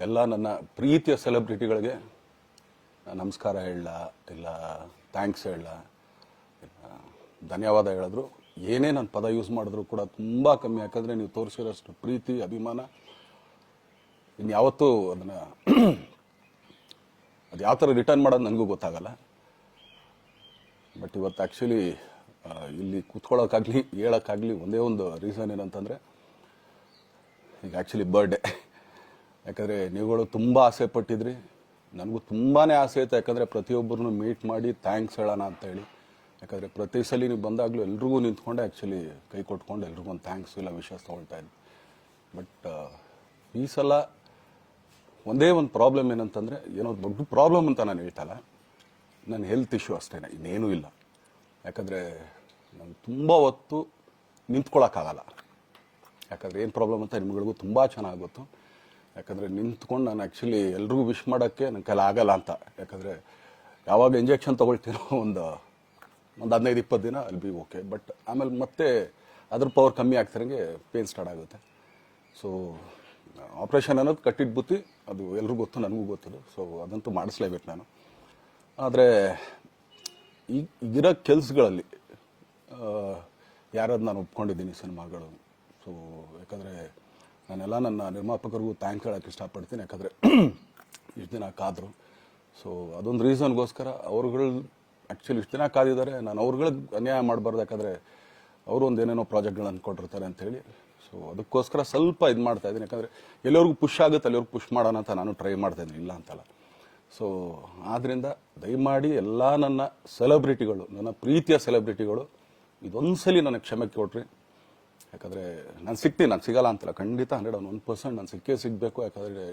ಎಲ್ಲ ನನ್ನ ಪ್ರೀತಿಯ ಸೆಲೆಬ್ರಿಟಿಗಳಿಗೆ ನಮಸ್ಕಾರ ಹೇಳಲ್ಲ, ಇಲ್ಲ ಥ್ಯಾಂಕ್ಸ್ ಹೇಳಲ್ಲ, ಧನ್ಯವಾದ ಹೇಳಿದ್ರು ಏನೇ ನನ್ನ ಪದ ಯೂಸ್ ಮಾಡಿದ್ರು ಕೂಡ ತುಂಬ ಕಮ್ಮಿ. ಯಾಕಂದರೆ ನೀವು ತೋರಿಸಿರೋಷ್ಟು ಪ್ರೀತಿ ಅಭಿಮಾನ ಇನ್ಯಾವತ್ತೂ ಅದನ್ನು ಅದು ಯಾವ ಥರ ರಿಟರ್ನ್ ಮಾಡೋದು ನನಗೂ ಗೊತ್ತಾಗಲ್ಲ. ಬಟ್ ಇವತ್ತು ಆ್ಯಕ್ಚುಲಿ ಇಲ್ಲಿ ಕೂತ್ಕೊಳ್ಳೋಕ್ಕಾಗಲಿ ಹೇಳೋಕ್ಕಾಗಲಿ ಒಂದೇ ಒಂದು ರೀಸನ್ ಏನಂತಂದರೆ ಈಗ ಆ್ಯಕ್ಚುಲಿ ಬರ್ಡೇ. ಯಾಕಂದರೆ ನೀವುಗಳು ತುಂಬ ಆಸೆ ಪಟ್ಟಿದ್ರಿ, ನನಗೂ ತುಂಬಾ ಆಸೆ ಇತ್ತು. ಯಾಕಂದರೆ ಪ್ರತಿಯೊಬ್ಬರನ್ನು ಮೀಟ್ ಮಾಡಿ ಥ್ಯಾಂಕ್ಸ್ ಹೇಳೋಣ ಅಂತೇಳಿ. ಯಾಕಂದರೆ ಪ್ರತಿ ಸಲ ನೀವು ಬಂದಾಗಲೂ ಎಲ್ರಿಗೂ ನಿಂತ್ಕೊಂಡೆ ಆ್ಯಕ್ಚುಲಿ ಕೈ ಕೊಟ್ಕೊಂಡು ಎಲ್ರಿಗೂ ಒಂದು ಥ್ಯಾಂಕ್ಸ್ ಇಲ್ಲ ವಿಷಸ್ ತೊಗೊಳ್ತಾ ಇದ್ದೆ. ಬಟ್ ಈ ಸಲ ಒಂದೇ ಒಂದು ಪ್ರಾಬ್ಲಮ್ ಏನಂತಂದರೆ, ಏನೋ ದೊಡ್ಡ ಪ್ರಾಬ್ಲಮ್ ಅಂತ ನಾನು ಹೇಳ್ತಲ್ಲ, ನನ್ನ ಹೆಲ್ತ್ ಇಶ್ಯೂ ಅಷ್ಟೇ, ಇನ್ನೇನೂ ಇಲ್ಲ. ಯಾಕಂದರೆ ನಾನು ತುಂಬ ಹೊತ್ತು ನಿಂತ್ಕೊಳ್ಳೋಕ್ಕಾಗಲ್ಲ. ಯಾಕಂದರೆ ಏನು ಪ್ರಾಬ್ಲಮ್ ಅಂತ ನಿಮ್ಗಳಿಗೂ ತುಂಬ ಚೆನ್ನಾಗಿ ಗೊತ್ತು. ಯಾಕಂದರೆ ನಿಂತ್ಕೊಂಡು ನಾನು ಆ್ಯಕ್ಚುಲಿ ಎಲ್ರಿಗೂ ವಿಶ್ ಮಾಡೋಕ್ಕೆ ನನ್ನ ಕೈಲಿ ಆಗಲ್ಲ ಅಂತ. ಯಾಕಂದರೆ ಯಾವಾಗ ಇಂಜೆಕ್ಷನ್ ತೊಗೊಳ್ತೀನೋ ಒಂದು 15-20 ದಿನ ಅಲ್ಲಿ ಬಿ ಓಕೆ. ಬಟ್ ಆಮೇಲೆ ಮತ್ತೆ ಅದ್ರ ಪವರ್ ಕಮ್ಮಿ ಆಗ್ತಿರಂಗೆ ಪೇನ್ ಸ್ಟಾರ್ಟ್ ಆಗುತ್ತೆ. ಸೊ ಆಪ್ರೇಷನ್ ಅನ್ನೋದು ಕಟ್ಟಿಟ್ಟು ಬುತ್ತಿ, ಅದು ಎಲ್ರಿಗೂ ಗೊತ್ತು, ನನಗೂ ಗೊತ್ತದು. ಸೊ ಅದಂತೂ ಮಾಡಿಸ್ಲೇಬೇಕು ನಾನು. ಆದರೆ ಈಗಿರೋ ಕೆಲಸಗಳಲ್ಲಿ ಯಾರಾದ್ರು ನಾನು ಒಪ್ಕೊಂಡಿದ್ದೀನಿ ಸಿನಿಮಾಗಳು. ಸೊ ಯಾಕಂದರೆ ನಾನೆಲ್ಲ ನನ್ನ ನಿರ್ಮಾಪಕರಿಗೂ ಥ್ಯಾಂಕ್ಸ್ ಹೇಳೋಕ್ಕೆ ಇಷ್ಟಪಡ್ತೀನಿ. ಯಾಕಂದರೆ ಇಷ್ಟು ದಿನ ಕಾದರು. ಸೊ ಅದೊಂದು ರೀಸನ್ಗೋಸ್ಕರ ಅವ್ರುಗಳು ಆ್ಯಕ್ಚುಲಿ ಇಷ್ಟು ದಿನ ಕಾದಿದ್ದಾರೆ. ನಾನು ಅವ್ರುಗಳಿಗೆ ಅನ್ಯಾಯ ಮಾಡಬಾರ್ದು. ಯಾಕಂದರೆ ಅವರು ಒಂದು ಏನೇನೋ ಪ್ರಾಜೆಕ್ಟ್ಗಳನ್ನು ಕೊಟ್ಟಿರ್ತಾರೆ ಅಂಥೇಳಿ. ಸೊ ಅದಕ್ಕೋಸ್ಕರ ಸ್ವಲ್ಪ ಇದು ಮಾಡ್ತಾಯಿದ್ದೀನಿ. ಯಾಕಂದರೆ ಎಲ್ಲಿವರೆಗೂ ಪುಷ್ ಆಗುತ್ತೆ ಅಲ್ಲಿವರೆಗೂ ಪುಷ್ ಮಾಡೋಣ ಅಂತ ನಾನು ಟ್ರೈ ಮಾಡ್ತಾಯಿದ್ದೀನಿ, ಇಲ್ಲ ಅಂತಲ್ಲ. ಸೊ ಆದ್ದರಿಂದ ದಯಮಾಡಿ ಎಲ್ಲ ನನ್ನ ಸೆಲೆಬ್ರಿಟಿಗಳು, ನನ್ನ ಪ್ರೀತಿಯ ಸೆಲೆಬ್ರಿಟಿಗಳು ಇದೊಂದ್ಸಲಿ ನನಗೆ ಕ್ಷಮೆ ಕೊಟ್ರಿ. ಯಾಕಂದರೆ ನಾನು ಸಿಗ್ತೀನಿ, ನಾನು ಸಿಗಲ್ಲ ಅಂತಲ್ಲ, ಖಂಡಿತ 101% ನಾನು ಸಿಕ್ಕೇ ಸಿಗಬೇಕು. ಯಾಕಂದರೆ